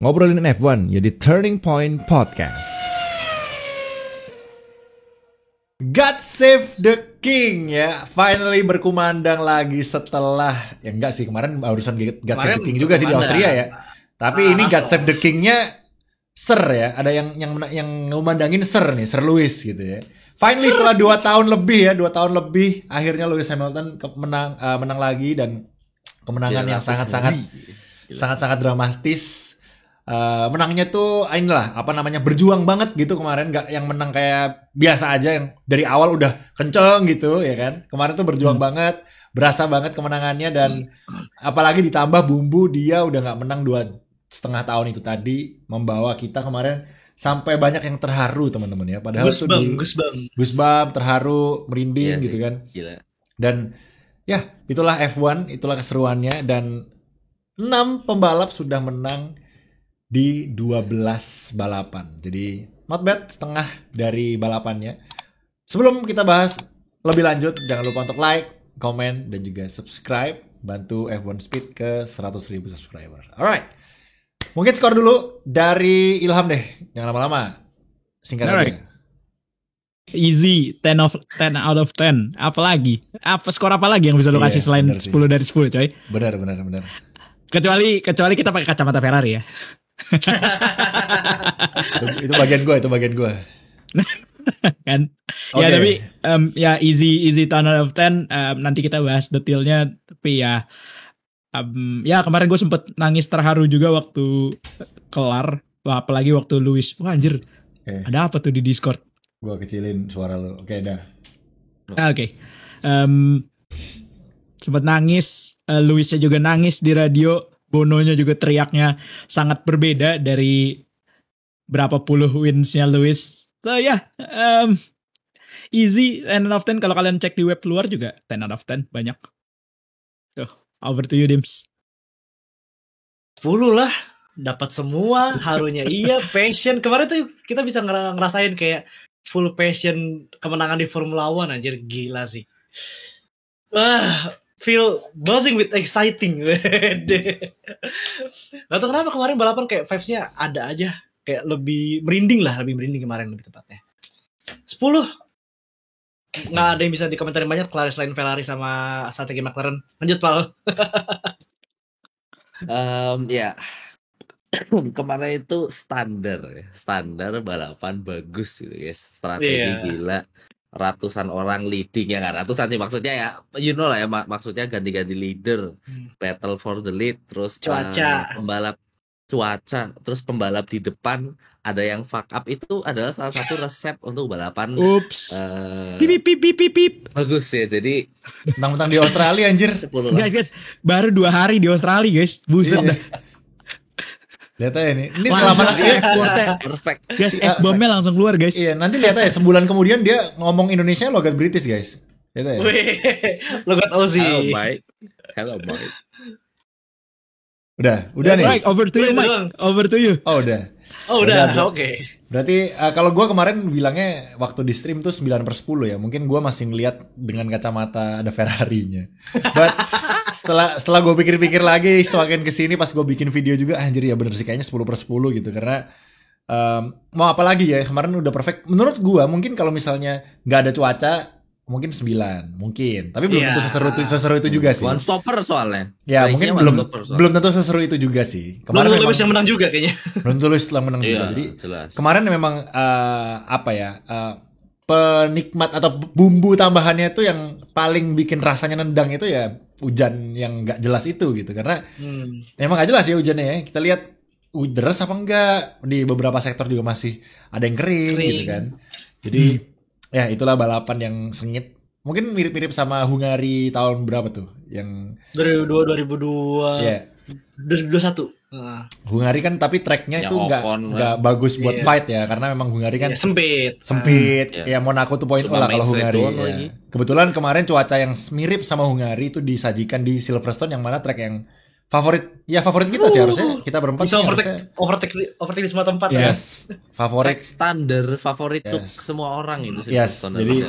Ngobrolin F1 ya di Turning Point Podcast. God Save the King ya, finally berkumandang lagi setelah ya enggak sih kemarin barusan God Save the King juga sih di Austria ya. Tapi ini God Save the King-nya Sir ya, ada yang ngumandangin Sir nih, Sir Lewis gitu ya. Finally setelah 2 tahun lebih akhirnya Lewis Hamilton menang lagi dan kemenangan yang sangat dramatis. Menangnya tuh inilah berjuang banget gitu kemarin, nggak yang menang kayak biasa aja yang dari awal udah kenceng gitu ya kan. Kemarin tuh berjuang banget, berasa banget kemenangannya dan apalagi ditambah bumbu dia udah nggak menang 2,5 tahun itu tadi, membawa kita kemarin sampai banyak yang terharu teman-teman ya. Padahal Goosebump, terharu, merinding gitu kan. Gila. Dan ya itulah F1, itulah keseruannya dan 6 pembalap sudah menang di 12 balapan. Jadi not bad, setengah dari balapannya. Sebelum kita bahas lebih lanjut, jangan lupa untuk like, komen, dan juga subscribe. Bantu F1 Speed ke 100.000 subscriber. Alright. Mungkin skor dulu dari Ilham deh. Jangan lama-lama. Singkat aja. Easy, 10 out of 10. Apalagi? Skor apa lagi yang bisa lu kasih selain 10 dari 10, coy? Benar. Kecuali kita pakai kacamata Ferrari ya. itu bagian gue kan. Okay. Ya tapi ya easy 10 out of 10. Nanti kita bahas detailnya. Tapi ya ya kemarin gue sempet nangis terharu juga waktu kelar. Wah, apalagi waktu Lewis. Wah anjir, ada apa tuh di Discord? Gue kecilin suara lo. Oke, dah. Oke. Sempet nangis. Lewisnya juga nangis di radio. Bononya juga teriaknya sangat berbeda dari berapa puluh winsnya Lewis. So ya, easy 10 out of 10. Kalau kalian cek di web luar juga 10 out of 10 banyak. Over to you, Dims. 10 lah, dapat semua, harunya iya, passion. Kemarin tuh kita bisa ngerasain kayak full passion kemenangan di Formula One, anjir, gila sih. Feel buzzing with exciting. Gak tau kenapa kemarin balapan kayak vibes-nya ada aja. Kayak lebih merinding kemarin lebih tepatnya. 10. Gak ada yang bisa dikomentarin banyak selain Ferrari sama strategi McLaren. Lanjut, Pal. Ya. Kemarin itu standar balapan bagus gitu guys. Strategi gila. Ratusan orang leading ya kan, ratusan sih maksudnya ya, you know lah ya, maksudnya ganti-ganti leader, battle for the lead, terus cuaca, terus pembalap di depan ada yang fuck up, itu adalah salah satu resep untuk balapan. Pip. Bagus ya, jadi mentang-mentang di Australia anjir. 10 lah. Guys, baru 2 hari di Australia guys, buset dah. Lihat aja ini Perfect. Guys, F-bomb-nya langsung keluar guys. Iya, nanti lihat aja sebulan kemudian dia ngomong Indonesia logat British guys. Lihat aja. Logat Aussie. Hello Mike. Udah nih. Right, over to you Mike. Over to you. Oh udah. Oke. Berarti kalau gue kemarin bilangnya waktu di stream tuh 9/10 ya. Mungkin gue masih ngeliat dengan kacamata ada Ferrari-nya. But setelah gue pikir-pikir lagi semakin kesini pas gue bikin video juga anjir ya bener sih kayaknya 10/10 gitu. Karena mau apa lagi ya, kemarin udah perfect. Menurut gue mungkin kalau misalnya gak ada cuaca mungkin 9 mungkin, tapi belum tentu seseru itu juga sih. One stopper soalnya. Ya mungkin belum tentu seseru itu juga sih. Kemarin Lewis yang menang juga kayaknya. Belum Lewis yang menang juga. Jadi jelas. Kemarin memang penikmat atau bumbu tambahannya itu yang paling bikin rasanya nendang itu ya hujan yang nggak jelas itu gitu, karena memang nggak jelas ya hujannya ya. Kita lihat deras apa enggak, di beberapa sektor juga masih ada yang kering. Gitu kan. Jadi ya itulah balapan yang sengit. Mungkin mirip-mirip sama Hungary tahun berapa tuh? Yang 2002. Yeah. 2021. Hungary kan tapi tracknya itu nggak bagus buat fight ya, karena memang Hungary kan sempit. Ya Monaco 2.0 lah kalau Hungary. Ya. Kebetulan kemarin cuaca yang mirip sama Hungary itu disajikan di Silverstone, yang mana track yang favorit kita sih harusnya, kita berempat bisa overtake di semua tempat. Yes. Favorit standar, favorit semua orang itu. Yes. Jadi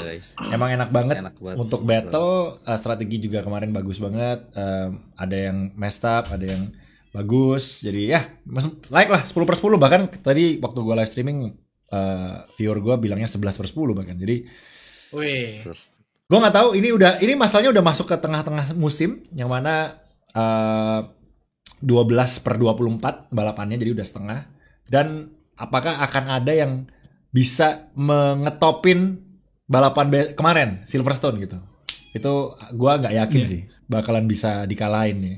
emang enak banget untuk battle. Strategi juga kemarin bagus banget. Ada yang messed up, ada yang bagus. Jadi ya like lah 10/10, bahkan tadi waktu gue live streaming viewer gue bilangnya 11/10 bahkan. Jadi Wih. gue nggak tahu ini masalahnya udah masuk ke tengah-tengah musim yang mana 12/24 balapannya, jadi udah setengah. Dan apakah akan ada yang bisa mengetopin balapan kemarin Silverstone gitu? Itu gue nggak yakin sih bakalan bisa dikalahin nih.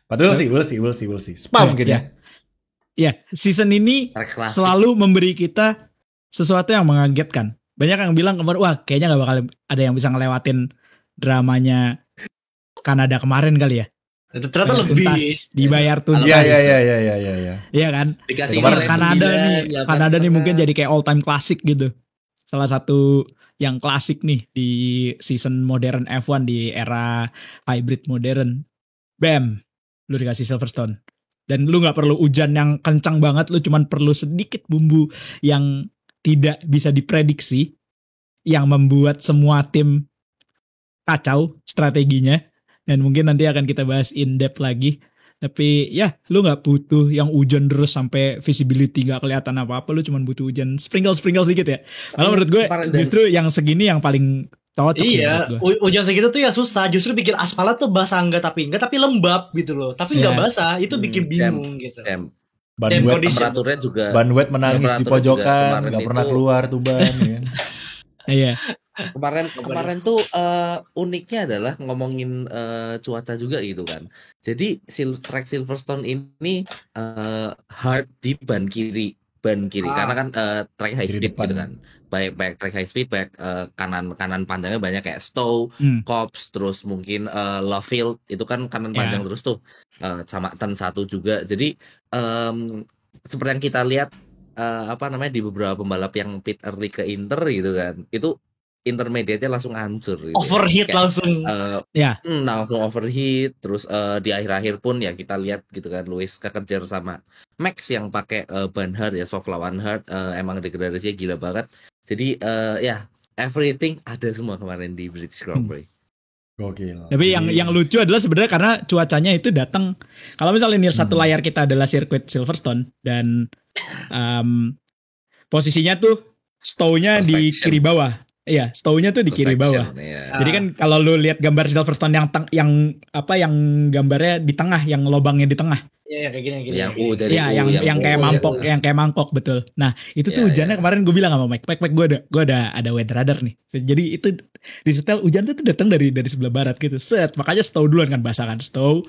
But we'll see. Spam mungkin ya. Ya, season ini selalu memberi kita sesuatu yang mengagetkan. Banyak yang bilang kemarin, wah kayaknya nggak bakal ada yang bisa ngelewatin dramanya Kanada kemarin kali ya. Ternyata lebih dibayar tuntas. Iya. Iya kan? Dikasih Kanada nih mungkin jadi kayak all time classic gitu. Salah satu yang klasik nih di season modern F1 di era hybrid modern. Bam, lu dikasih Silverstone. Dan lu gak perlu hujan yang kencang banget, lu cuman perlu sedikit bumbu yang tidak bisa diprediksi, yang membuat semua tim kacau strateginya. Dan mungkin nanti akan kita bahas in depth lagi. Tapi ya lu gak butuh yang hujan terus sampai visibility gak kelihatan apa-apa. Lu cuma butuh hujan sprinkle sedikit ya. Kalau menurut gue justru yang segini yang paling cocok. Iya, hujan segitu tuh ya susah. Justru bikin aspalnya tuh basah enggak tapi lembab gitu loh. Tapi enggak basah, itu bikin bingung gitu. Temperaturnya juga. Ban wet menangis di pojokan, nggak pernah keluar tuh ban. Iya. Kemarin tuh uniknya adalah ngomongin cuaca juga gitu kan. Jadi track Silverstone ini hard di ban kiri karena kan track high speed gitu kan. Baik track high speed, baik kanan panjangnya banyak kayak Stowe, Copse, terus mungkin Lovefield itu kan kanan panjang terus tuh, sama Turn 1 juga. Jadi seperti yang kita lihat di beberapa pembalap yang pit early ke Inter gitu kan, itu intermediate-nya langsung hancur gitu. Overheat kayak, langsung langsung overheat. Terus di akhir-akhir pun ya kita lihat gitu kan, Lewis kekejar sama Max yang pakai ban hard ya, soft lawan hard, emang degradasinya gila banget. Jadi everything ada semua kemarin di British Grand Prix. Gokil. Tapi yang lucu adalah sebenarnya karena cuacanya itu datang, kalau misalnya ini satu layar kita adalah sirkuit Silverstone dan posisinya tuh Stowe-nya di kiri bawah. Iya, Stowe-nya tuh di kiri bawah. Jadi kan kalau lu lihat gambar Silverstone yang gambarnya di tengah, yang lobangnya di tengah. Iya, kayak gini. Yang kayak mangkok betul. Nah, itu tuh hujannya kemarin gue bilang sama Mike, gue ada weather radar nih. Jadi itu di setel hujan tuh datang dari sebelah barat gitu. Makanya Stowe duluan kan basah kan. Stowe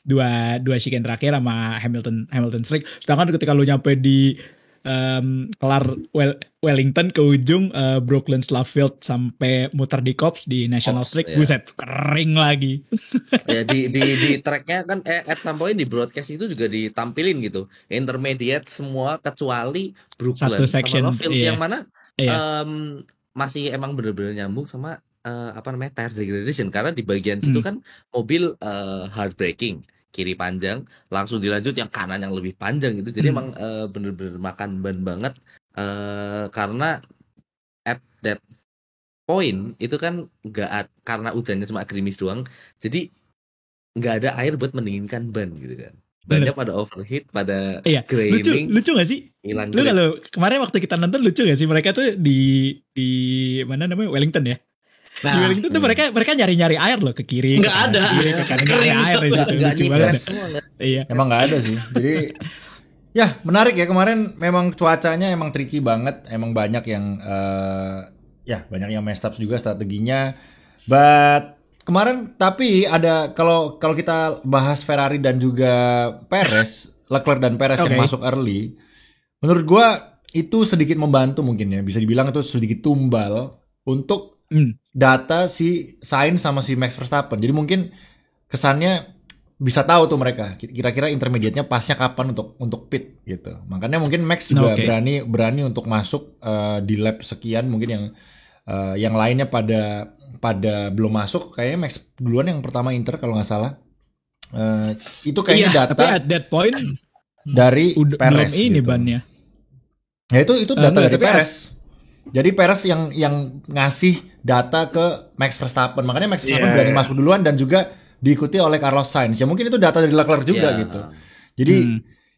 dua chicane terakhir sama Hamilton streak. Sedangkan ketika lu nyampe di kelar Wellington ke ujung Brooklands Lovefield sampai muter di Copse di National Street, buset kering lagi. Ya di tracknya kan at some point di broadcast itu juga ditampilin gitu intermediate semua kecuali Brooklands sama Lovefield yang mana masih emang bener-bener nyambung sama tire degradation, karena di bagian situ kan mobil hard braking kiri panjang, langsung dilanjut yang kanan yang lebih panjang gitu. Jadi emang bener-bener makan ban banget, karena at that point itu kan karena hujannya cuma gerimis doang, jadi nggak ada air buat mendinginkan ban gitu kan. Banyak pada overheat, pada graining. Lucu gak sih? Lu kalau kemarin waktu kita nonton lucu gak sih, mereka tuh di mana namanya, Wellington ya? Nah, di Wellington tuh mereka nyari air loh ke kiri. Nggak ada. Ke kanan, nggak ada air di situ. Lucu banget. Iya. Emang nggak ada sih. Jadi ya menarik ya, kemarin memang cuacanya emang tricky banget. Emang banyak yang banyak yang messed up juga strateginya. But kemarin tapi ada kalau kita bahas Ferrari dan juga Perez, Leclerc dan Perez yang masuk early, menurut gua itu sedikit membantu mungkin ya. Bisa dibilang itu sedikit tumbal untuk data si Sainz sama si Max Verstappen. Jadi mungkin kesannya bisa tahu tuh mereka kira-kira intermediate-nya pasnya kapan untuk pit gitu. Makanya mungkin Max juga berani untuk masuk di lap sekian, mungkin yang lainnya pada belum masuk. Kayaknya Max duluan yang pertama Inter kalau nggak salah. Itu kayaknya data. Tapi at that point dari Perez ini gitu. bannya. Ya itu data dari Perez. Jadi Perez yang ngasih data ke Max Verstappen. Makanya Max Verstappen berani masuk duluan dan juga diikuti oleh Carlos Sainz. Ya mungkin itu data dari Leclerc juga Ya. gitu. Jadi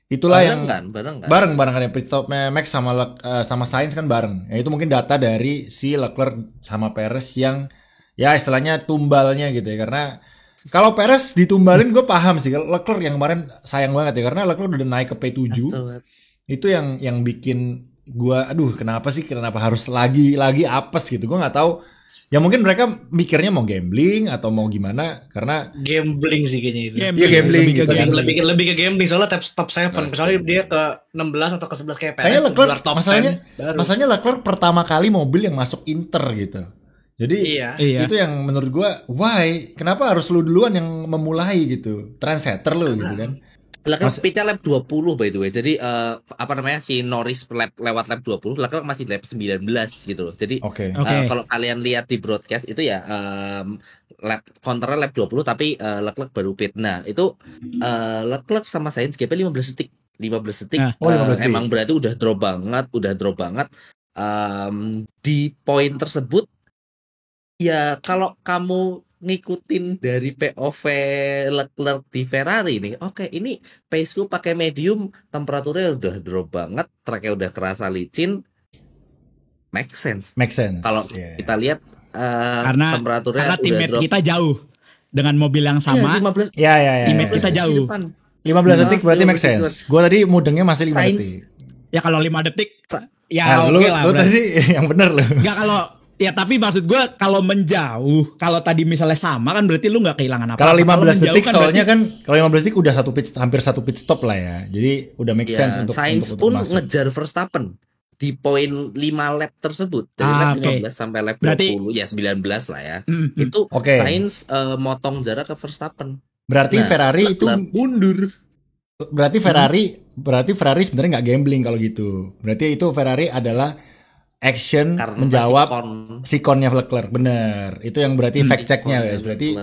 itulah Bareng yang kan, bareng kan. bareng kan ya, pit stop Max sama Sainz kan bareng. Ya itu mungkin data dari si Leclerc sama Perez yang ya istilahnya tumbalnya gitu ya. Karena kalau Perez ditumbalin gue paham sih. Leclerc yang kemarin sayang banget ya karena Leclerc udah naik ke P7. Betul. Itu yang bikin gue aduh kenapa harus lagi apes gitu. Gue nggak tahu. Ya mungkin mereka mikirnya mau gambling atau mau gimana karena Gambling sih kayaknya itu. Iya, gambling lebih ke gitu kan. gambling. Lebih ke gambling soalnya top 7 kecuali dia ke 16 atau ke 11 kayak Perez kayaknya Leclerc keluar top masalahnya Leclerc pertama kali mobil yang masuk Inter gitu. Jadi Iya. itu yang menurut gua why kenapa harus lu duluan yang memulai gitu. Trendsetter lu gitu kan. Leclerc pitnya lap 20 by the way. Jadi apa namanya si Norris lewat lap 20, Leclerc masih lap 19 gitu loh. Jadi Oke. kalau kalian lihat di broadcast itu ya lap counternya lap 20 tapi Leclerc baru pit. Nah, itu Leclerc sama Sainz gapnya 15 detik. 15 detik. Ah. Oh, 15 detik. Emang berarti udah drop banget. Di poin tersebut ya kalau kamu ngikutin dari POV Leclerc di Ferrari nih, oke ini pace-ku pakai medium, temperaturnya udah drop banget, tracknya udah kerasa licin, make sense. Make sense. Kalau Iya. kita lihat Karena temperaturnya udah teammate drop. kita jauh dengan mobil yang sama. Iya, 15 Ya. Teammate kita di jauh. depan. 15 detik berarti 15 make sense. Gua tadi mudengnya masih 5 Sainz. detik. Ya kalau 5 detik ya Ah, oke lah. lu berarti. tadi yang bener lu. Enggak kalau ya tapi maksud gue kalau menjauh, kalau tadi misalnya sama kan berarti lu nggak kehilangan apa-apa. Kalau 15 menjauh detik kan soalnya berarti- kan kalau 15 detik udah hampir satu pit stop lah ya. Jadi udah make sense Ya, untuk Sainz untuk pun masuk. ngejar Verstappen di poin 5 lap tersebut dari Ah, lap oke. 15 sampai lap Berarti- 20 ya 19 lah ya. Mm, mm. Itu Oke. Sainz motong jarak ke Verstappen. Berarti Nah, Ferrari itu Leclerc mundur. berarti Ferrari sebenarnya nggak gambling kalau gitu. Berarti itu Ferrari adalah action Karena menjawab si sikonnya Leclerc. Bener. Itu yang berarti fact checknya guys. Berarti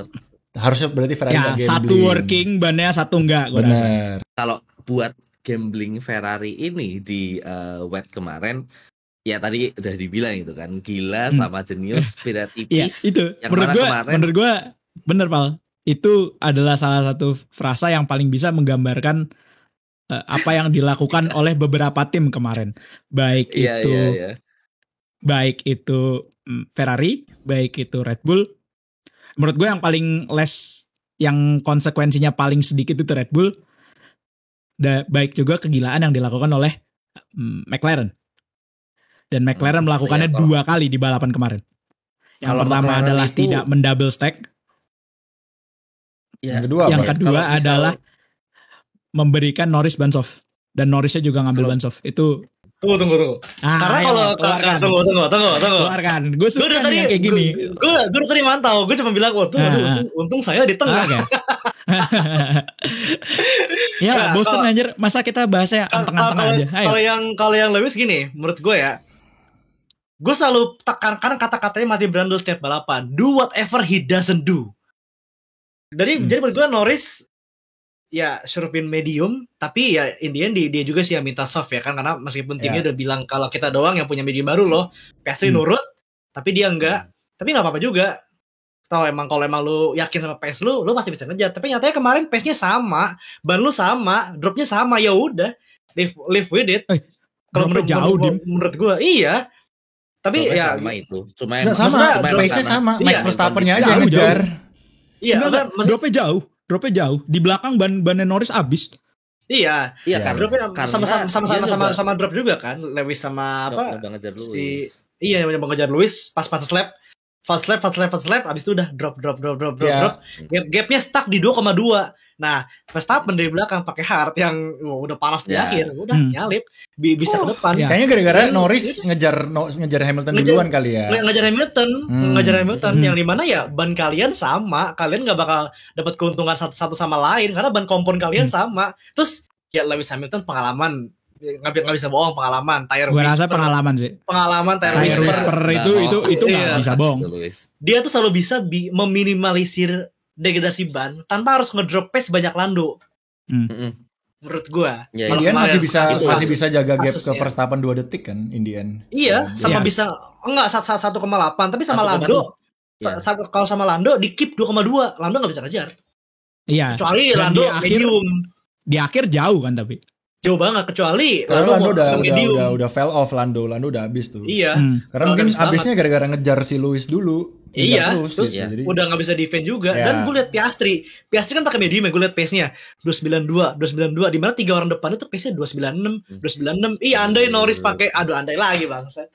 harusnya Ferrari Ya nggak gambling. satu working bannya satu enggak gue rasa. Bener. kalau buat gambling Ferrari ini di wet kemarin ya tadi udah dibilang itu kan gila sama jenius beda Iya tipis. itu Yang menurut mana gue kemarin- bener Pal, itu adalah salah satu frasa yang paling bisa menggambarkan apa yang dilakukan oleh beberapa tim kemarin, baik Iya, itu iya, iya. baik itu Ferrari, baik itu Red Bull. Menurut gue yang paling yang konsekuensinya paling sedikit itu Red Bull. Baik juga kegilaan yang dilakukan oleh McLaren. Dan McLaren melakukannya iya, 2 kali di balapan kemarin. Yang Kalau pertama McLaren adalah itu- tidak mendouble stack. Ya, Yang kedua Yang apa? kedua Kalau misal- adalah memberikan Norris bansoff. Dan Norrisnya juga ngambil Kalau- bansoff. Itu Tunggu. Karena ayo, kalau keluarkan. tunggu. Keluarkan. Gue Gue suka udah nih tadi yang kayak gini. Gue tadi mantau. Gue cuma bilang untung saya di tengah. Oke. Ya lah, Nah, bosen kalau- anjir. Masa kita bahasnya anteng-anteng aja. Ayo. Kalau yang Lewis gini, menurut gue ya, gue selalu tekankan kata-katanya Mati Brando setiap balapan. Do whatever he doesn't do. Jadi menurut gue Norris ya suruh pin medium, tapi ya in the end dia juga sih yang minta soft ya kan, karena meskipun timnya udah bilang kalau kita doang yang punya medium baru loh, Piastri nurut, tapi dia enggak. Tapi nggak apa-apa juga. Kalau emang lu yakin sama pace lu pasti bisa ngejar. Tapi nyatanya kemarin pace-nya sama, ban lu sama, dropnya sama, ya udah, live with it. Kalau Dropnya jauh, Dim. menurut gue, iya. Tapi dropnya ya, sama itu. Cuma Nggak sama, maksudnya pace-nya karena- sama. Max Iya. Verstappen-nya aja yang Jauh, ngejar. iya, Enggak, maksud- dropnya jauh. Di belakang ban Norris abis. iya. Iya, Ya, karena Dropnya dia juga sama drop juga kan, Lewis sama apa? nyoba ngejar si Lewis. iya yang mengejar Lewis pas fast lap, abis itu udah drop. Ya. Gapnya stuck di 2,2. Nah, Verstappen dari belakang pakai hard yang udah panas di Ya. akhir, udah nyalip, bisa ke depan. Ya. Kayaknya gara-gara Iya. Norris ngejar Hamilton Ngejar- duluan kali ya. Ngejar Hamilton Hmm. yang dimana ya ban kalian sama, kalian nggak bakal dapat keuntungan satu sama lain karena ban kompon kalian sama. Terus ya Lewis Hamilton pengalaman, nggak bisa bohong, pengalaman tire Gue rasa whisper, pengalaman sih. tire Tire whisper itu Iya. nggak bisa bohong. Lewis. Dia tuh selalu bisa meminimalisir degradasi ban tanpa harus ngedrop pace banyak lando. Mm-mm. Menurut gua. Ya, Kalau Indian kemarin masih bisa jaga gap ke kasusnya. Verstappen 2 detik kan Indian. Iya, sama Iya. bisa enggak 1,8 tapi sama 1,7. Lando. Iya. Kalau sama Lando di keep 2,2, Lando nggak bisa ngejar. Iya. Kecuali Dan Lando di akhir- medium. Di akhir jauh kan tapi. Jauh banget kecuali Karena Lando mau medium. udah fell off Lando udah habis tuh. Iya. Karena mungkin habisnya gara-gara ngejar si Lewis dulu. Iya, Terus terus ya. jadi udah nggak bisa defend juga. Ya. Dan gue liat Piastri kan pakai medium ya, gue liat pace-nya 292, di mana 3 orang depan itu pace-nya 296. Ih, andai Norris pakai, andai lagi bangsa.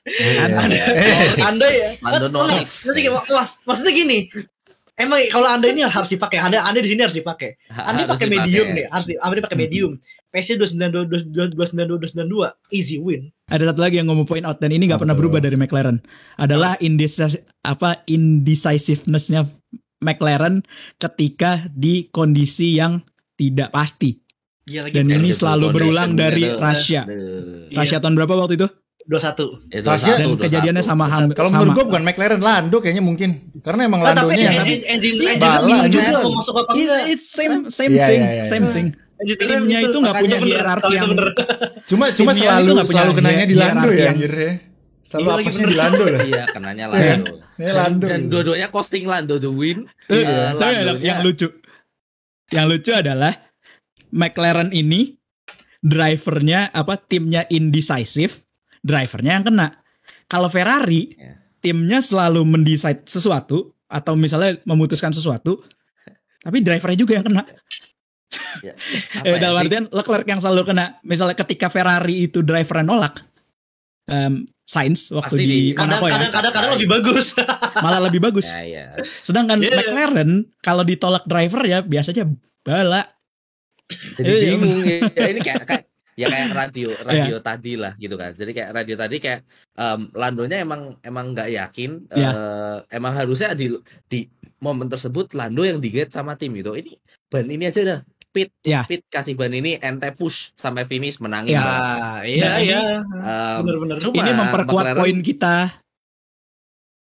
Andai ya. Lando Norris. Maksudnya gini, emang kalau andai ini harus dipakai, andai di sini harus dipakai. Andai Harus pakai dipakai. medium nih, andai pakai medium. Pace-nya 292, easy win. Ada satu lagi yang ngomong point out dan ini nggak pernah berubah dari McLaren. Adalah indecisiveness-nya McLaren ketika di kondisi yang tidak pasti. Iya lagi. Dan ini Yang selalu foundation berulang dari gitu. Russia. Aduh. Russia tahun berapa waktu itu? 21. Itu Russia- Dan 21. kejadiannya sama kalau menurut gue bukan McLaren, Lando kayaknya mungkin. Karena emang Nah, tapi Landonya yang engine bala bingung aja. juga mau masuk apa enggak. It's same Iya, thing, iya, iya. same thing. Timnya itu nggak punya hierarki yang Cuma Timnya itu selalu nggak punya kenanya di Lando hierarki ya yang- anjir ya. Selalu Iya, lagi apesnya di Lando lah. Iya, kenanya Iya kan? Lando. Ini Lando. Dan gitu. dua-duanya costing Lando the win. Tapi Landonya- yang lucu adalah McLaren ini drivernya timnya indecisive, drivernya yang kena. Kalau Ferrari Ya. timnya selalu mendecide sesuatu atau misalnya memutuskan sesuatu, tapi drivernya juga yang kena. Ya, apa ya, Dalam di- artian Leclerc yang selalu kena. Misalnya ketika Ferrari itu drivernya nolak, Sainz waktu Pasti di Kadang Monaco ya, kadang lebih bagus. malah lebih bagus. Ya, ya. Sedangkan Iya. McLaren kalau ditolak driver ya biasanya bala. Jadi Iya, bingung ya. Ini kayak radio tadi lah gitu kan. Jadi kayak radio tadi kayak Landonya emang nggak yakin. Iya. Emang harusnya di momen tersebut Lando yang digate sama tim gitu. Ini ban ini aja udah pit kasih ban ini ente push sampai finish menangin Ya, banget. iya, Nah, iya. Em, Bener-bener. cuma Ini memperkuat McLaren- poin kita.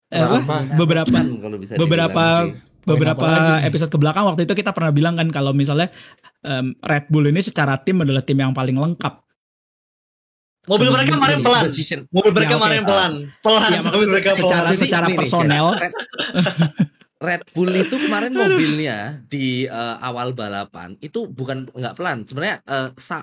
Apa? Beberapa kalau bisa beberapa dibilang sih. beberapa Poin apa lagi? episode kebelakang waktu itu kita pernah bilang kan kalau misalnya Red Bull ini secara tim adalah tim yang paling lengkap. Mobil mereka kemarin pelan. Decision. Mobil mereka Ya, oke. kemarin pelan. Pelan. Ya, mobil mereka secara- pelan. Jadi secara ini nih, personel. Red Bull itu kemarin mobilnya di awal balapan itu bukan nggak pelan. Sebenarnya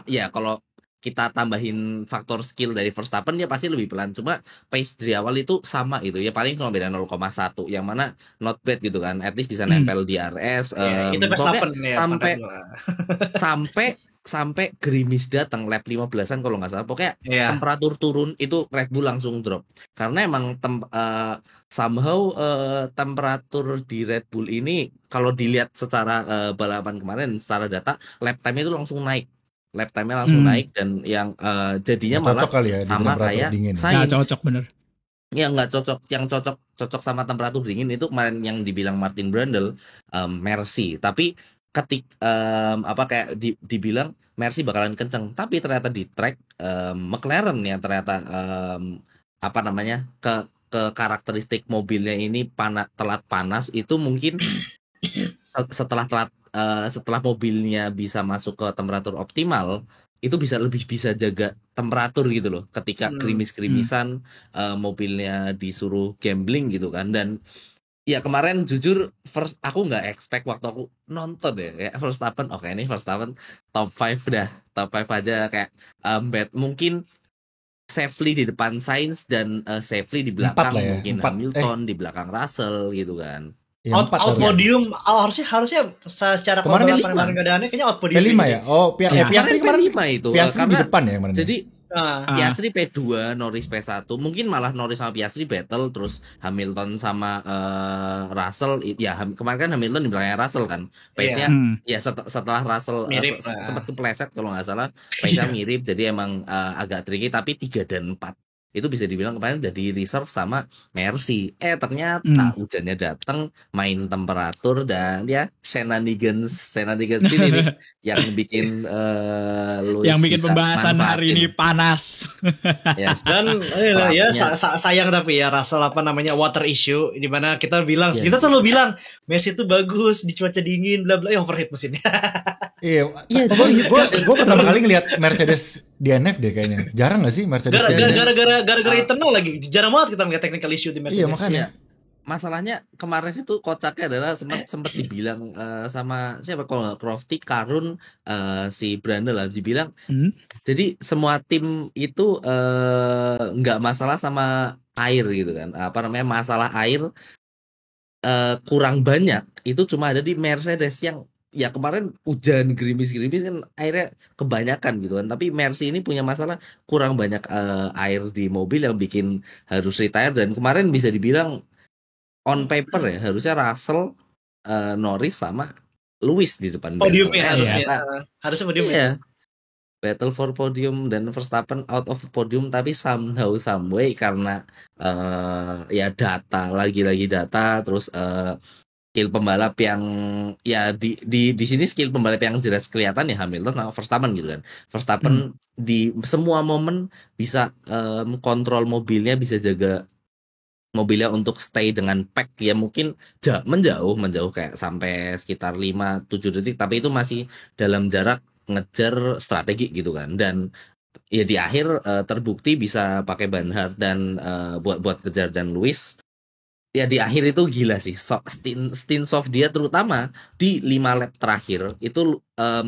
ya kalau kita tambahin faktor skill dari Verstappen dia pasti lebih pelan. Cuma pace dari awal itu sama gitu. Ya paling cuma beda 0,1 yang mana not bad gitu kan. At least bisa nempel di RS. Ya, itu Verstappen ya. sampai gerimis datang lap 15-an kalau nggak salah. Pokoknya Iya. temperatur turun itu Red Bull langsung drop karena emang somehow temperatur di Red Bull ini kalau dilihat secara balapan kemarin secara data lap time itu langsung naik naik dan yang jadinya Nggak malah cocok kali ya di sama temperatur kayak dingin. Nggak Sainz. cocok bener. Yang nggak cocok, yang cocok sama temperatur dingin itu kemarin yang dibilang Martin Brundle Mercy, tapi kayak dibilang Mercy bakalan kenceng, tapi ternyata di track McLaren yang ternyata ke karakteristik mobilnya ini telat panas itu mungkin setelah mobilnya bisa masuk ke temperatur optimal itu lebih bisa jaga temperatur gitu loh ketika gerimis-gerimisan mobilnya disuruh gambling gitu kan. Dan ya kemarin jujur aku nggak expect waktu aku nonton ya Verstappen ini Verstappen top 5 dah, top 5 aja kayak bad mungkin safely di depan Sainz dan safely di belakang lah ya, mungkin 4. Hamilton di belakang Russell gitu kan. Ya, Out 4 podium harusnya secara Kemarin kemarin keadaannya kayaknya out podium. P5 ya? Oh, Piastri kemarin P5 itu Piastri di karena depan ya kemarin. jadi Nah, Piastri P2, Norris P1, mungkin malah Norris sama Piastri battle, terus Hamilton sama Russell, ya kemarin kan Hamilton di belakangnya Russell kan, pace-nya ya setelah Russell Mirip, sempat kepleset kalau nggak salah, pace-nya mirip, jadi emang agak tricky, tapi 3 dan 4 itu bisa dibilang kemarin udah di reserve sama Mercy. Ternyata hujannya datang, main temperatur dan ya shenanigans ini nih yang bikin Lewis yang bikin bisa pembahasan hari manfaatin. ini panas. Yes. dan sayang tapi ya Russell water issue di mana kita bilang Yeah. kita selalu bilang Messi itu bagus di cuaca dingin bla bla overheat mesinnya. Iya, Iya, gue pertama kali ngeliat Mercedes DNF deh kayaknya. Jarang gak sih Mercedes DNF? Gara-gara internal lagi jarang banget kita ngeliat technical issue di Mercedes. Iya makanya. masalahnya kemarin itu kocaknya adalah sempat dibilang sama siapa kalau nggak Crofty, Karun, si Brandel lah dibilang. Jadi semua tim itu nggak masalah sama air gitu kan. Apa namanya masalah air kurang banyak. Itu cuma ada di Mercedes yang ya kemarin hujan gerimis-gerimis kan airnya kebanyakan gitu kan. Tapi Mercy ini punya masalah kurang banyak air di mobil yang bikin harus retire. Dan kemarin bisa dibilang on paper ya harusnya Russell, Norris sama Lewis di depan Podium battle. ya harusnya podium ya. Battle for podium dan Verstappen out of podium, tapi somehow some way karena ya data lagi-lagi data, terus skill pembalap yang ya di sini skill pembalap yang jelas kelihatan ya Hamilton sama Verstappen gitu kan. Verstappen di semua momen bisa kontrol mobilnya, bisa jaga mobilnya untuk stay dengan pack ya, mungkin menjauh kayak sampai sekitar 5-7 detik, tapi itu masih dalam jarak ngejar strategi gitu kan. Dan ya di akhir terbukti bisa pakai ban hard dan buat kejar dan Lewis. Ya di akhir itu gila sih, stint soft dia terutama di 5 lap terakhir itu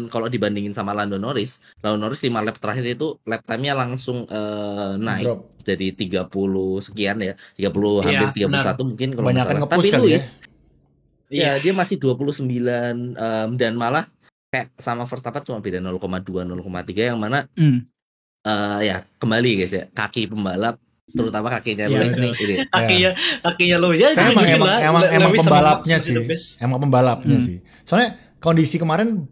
kalau dibandingin sama Lando Norris 5 lap terakhir itu lap time-nya langsung naik Drop. jadi 30 sekian ya, 30 hampir 31 mungkin kalau nggak salah. Tapi Lewis ya dia masih 29 dan malah kayak sama Verstappen cuma beda 0,2 0,3 yang mana ya kembali guys ya, kaki pembalap terutama kakinya Lewis nih ini. Kakinya Lewis ya. Emang pembalapnya sih. Soalnya kondisi kemarin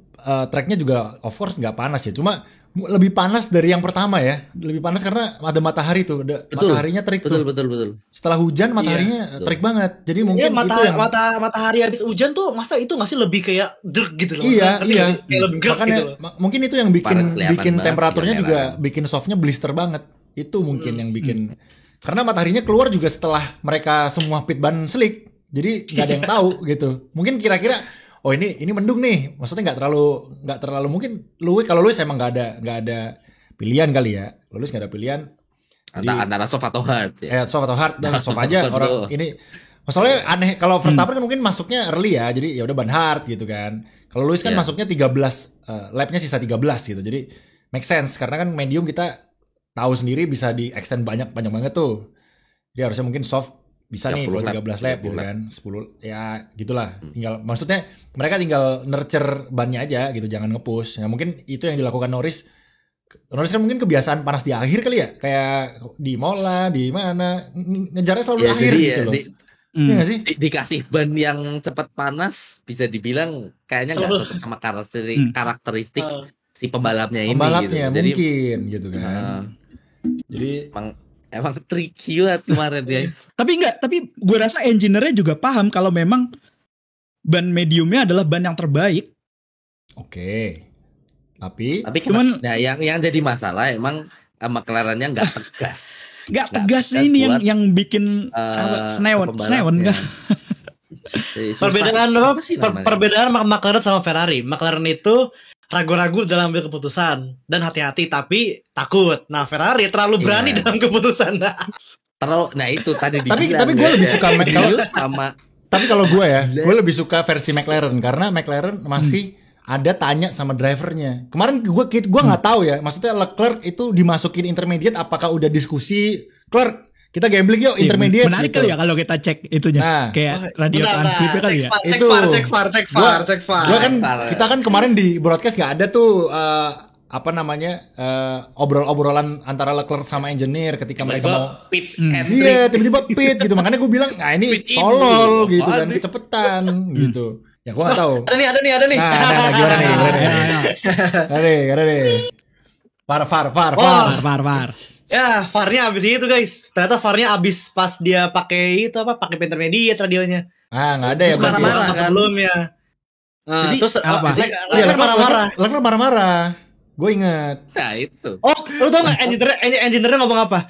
tracknya juga of course nggak panas ya, cuma lebih panas dari yang pertama ya. Lebih panas karena ada matahari tuh, mataharinya terik tuh. Betul. Setelah hujan mataharinya terik banget. Jadi mungkin matahari habis hujan tuh masa itu nggak sih lebih kayak drek gitu loh. Iya. Makanya mungkin itu yang bikin temperaturnya juga bikin softnya blister banget. Itu mungkin yang bikin, karena mataharinya keluar juga setelah mereka semua pit ban slick, jadi nggak ada yang tahu gitu. Mungkin kira-kira oh ini mendung nih, maksudnya nggak terlalu mungkin kalau Lewis emang nggak ada pilihan kali ya. Lewis nggak ada pilihan antara soft atau hard ya. Soft atau hard dan soft aja orang ini. Masalahnya aneh kalau Verstappen kan mungkin masuknya early ya, jadi ya udah ban hard gitu kan. Kalau Lewis kan masuknya 13 lapnya sisa 13 gitu, jadi make sense karena kan medium kita tahu sendiri bisa di extend banyak banget tuh. Jadi harusnya mungkin soft bisa nih kalau 13 lap gitu kan. 10 ya gitulah. Tinggal maksudnya mereka tinggal nurture bannya aja gitu, jangan nge-push. Nah, mungkin itu yang dilakukan Norris kan mungkin kebiasaan panas di akhir kali ya. Kayak di Mola, di mana ngejarnya selalu di akhir gitu loh. Iya gak sih? Dikasih ban yang cepat panas bisa dibilang kayaknya nggak cocok sama karakteristik si pembalapnya ini gitu. Jadi mungkin gitu kan. Jadi emang tricky banget kemarin guys. Tapi gue rasa engineer-nya juga paham kalau memang ban mediumnya adalah ban yang terbaik. Oke. Tapi cuman nah, yang jadi masalah emang McLaren-nya nggak tegas. Nggak tegas ini yang bikin senewan nggak. Perbedaan McLaren sama Ferrari. McLaren itu ragu-ragu dalam ambil keputusan dan hati-hati tapi takut. Nah Ferrari terlalu berani dalam keputusan. Nah itu tadi dibilang. Tapi gue lebih suka McLaren sama. Tapi kalau gue ya, gue lebih suka versi McLaren karena McLaren masih ada tanya sama drivernya. Kemarin gue nggak tahu ya, maksudnya Leclerc itu dimasukin intermediate, apakah udah diskusi Leclerc? Kita gambling yuk intermediate. Menarik gitu. kali ya kalau kita cek itunya. Kayak radio transkripnya kali ya. Cek far. Gua kan kita kan kemarin di broadcast nggak ada tuh obrol-obrolan antara Leclerc sama engineer ketika mereka mau pit tiba-tiba pit gitu. Makanya gue bilang, nah ini tolol gitu kan, kecepatan gitu. Ya gue nggak tahu. Ada nih. Nah, gimana nih? Ada nih. Far. Ya, VAR-nya abis itu guys. Ternyata VAR-nya abis pas dia pakai intermediate radionya. Nggak ada ya. Terus marah-marah kan sebelumnya. Jadi terus apa? Leclerc marah-marah. Leclerc marah-marah. Gue inget. Nah itu. Oh, lu tau nggak engineer-nya ngomong apa?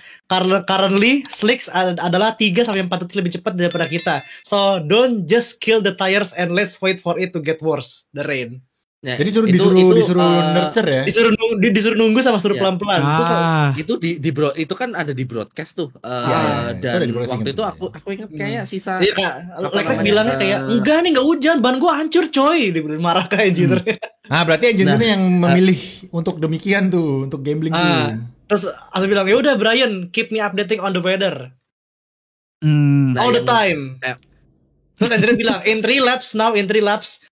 Currently slicks adalah 3-4 detik lebih cepat daripada kita. So don't just kill the tires and let's wait for it to get worse. The rain. Ya, Jadi itu disuruh nurture ya. Disuruh nunggu sama suruh Ya. pelan-pelan. Terus itu itu kan ada di broadcast tuh. Itu Dan ada di broadcasting waktu itu gitu. aku ingat kayaknya sisa iya Kak, Leclerc namanya? bilangnya kayak enggak nih enggak hujan, ban gua hancur coy, marah ke engineer-nya. Nah, berarti engineer yang memilih untuk demikian tuh, untuk gambling tuh. Terus aku bilang, ya udah Brian, keep me updating on the weather Nah, all the yang- time. eh. Terus engineer bilang, in 3 laps,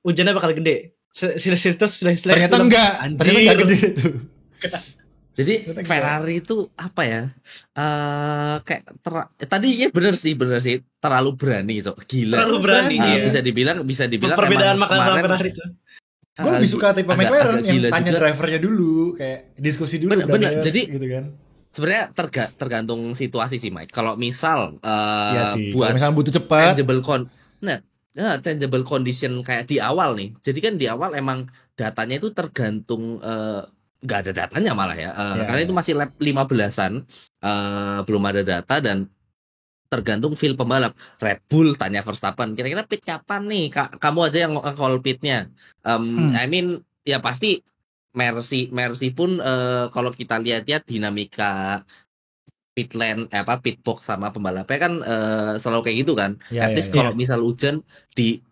hujannya bakal gede. Ternyata enggak gede tuh. Jadi Ternyata Ferrari itu apa ya? Kayak tadi ya bener sih terlalu berani itu. Gila. Terlalu berani. Iya. Bisa dibilang Perbedaan emang makan sama kemarin Ferrari itu. Gue lebih suka tipe McLaren yang gila tanya juga. drivernya dulu, kayak diskusi dulu. Bener. Jadi gitu kan. sebenarnya tergantung situasi sih, Mike. Kalau misal Iya sih. buat Kalau misalnya butuh cepat. changeable condition kayak di awal nih. Jadi kan di awal emang datanya itu tergantung nggak ada datanya malah ya. Karena itu masih lap 15-an, belum ada data dan tergantung feel pembalap. Red Bull tanya Verstappen, kira-kira pit kapan nih? Kamu aja yang call pitnya. I mean ya pasti Mercy pun kalau kita lihat dinamika pit lane pit box sama pembalapnya kan selalu kayak gitu kan. At least kalau misal hujan